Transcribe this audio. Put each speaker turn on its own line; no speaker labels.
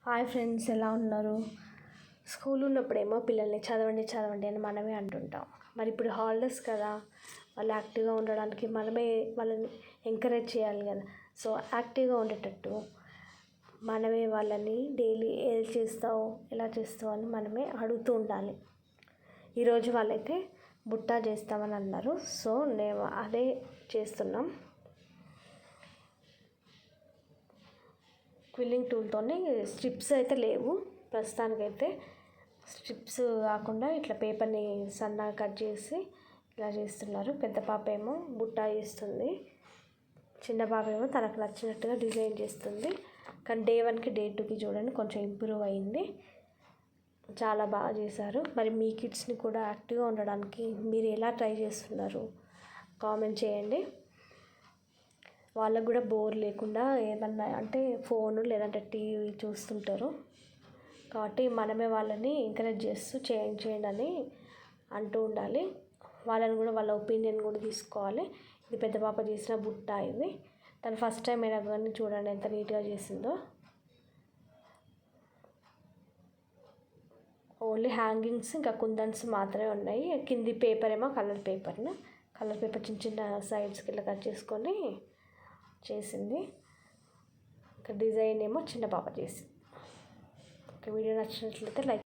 Hi friends, ఎలా ఉన్నారు? School ఉన్నప్పుడేమో పిల్లల్ని చదవండి చదవండి అని మనమే అంటుంటాం. మరి ఇప్పుడు హాలిడేస్ కదా, వాళ్ళు యాక్టివ్గా ఉండడానికి మనమే వాళ్ళని ఎంకరేజ్ చేయాలి కదా. సో యాక్టివ్గా ఉండేటట్టు మనమే వాళ్ళని డైలీ ఏది చేస్తావు, ఎలా చేస్తావు అని మనమే అడుగుతూ ఉండాలి. ఈరోజు వాళ్ళైతే బుట్టా చేస్తామని అన్నారు. సో నేను అదే చేస్తున్నాం. క్విల్లింగ్ టూల్తోనే స్ట్రిప్స్ అయితే లేవు ప్రస్తుతానికైతే. స్ట్రిప్స్ కాకుండా ఇట్లా పేపర్ని సన్నగా కట్ చేసి ఇలా చేస్తున్నారు. పెద్ద పాప ఏమో బుట్టా చేస్తుంది, చిన్న పాప ఏమో తనకు నచ్చినట్టుగా డిజైన్ చేస్తుంది. కానీ డే 1కి డే 2కి చూడండి కొంచెం ఇంప్రూవ్ అయింది. చాలా బాగా చేశారు. మరి మీ కిడ్స్ని కూడా యాక్టివ్గా ఉండడానికి మీరు ఎలా ట్రై చేస్తున్నారు కామెంట్ చేయండి. వాళ్ళకు కూడా బోర్ లేకుండా ఏమన్నా అంటే ఫోను లేదంటే టీవీ చూస్తుంటారు కాబట్టి మనమే వాళ్ళని ఎంకరేజ్ చేస్తూ చేయండి అని అంటూ ఉండాలి. వాళ్ళని కూడా వాళ్ళ ఒపీనియన్ కూడా తీసుకోవాలి. ఇది పెద్ద పాప చేసిన బుట్ట. ఇది తను ఫస్ట్ టైం అయినా కానీ చూడండి ఎంత నీట్గా చేసిందో. ఓన్లీ హ్యాంగింగ్స్ ఇంకా కుందన్స్ మాత్రమే ఉన్నాయి. కింది పేపర్ ఏమో కలర్ పేపర్ చిన్న చిన్న సైడ్స్కి ఇలా కట్ చేసుకొని చేసింది. ఇంకా డిజైన్ ఏమో చిన్న పాప చేసింది. వీడియో నచ్చినట్లయితే లైక్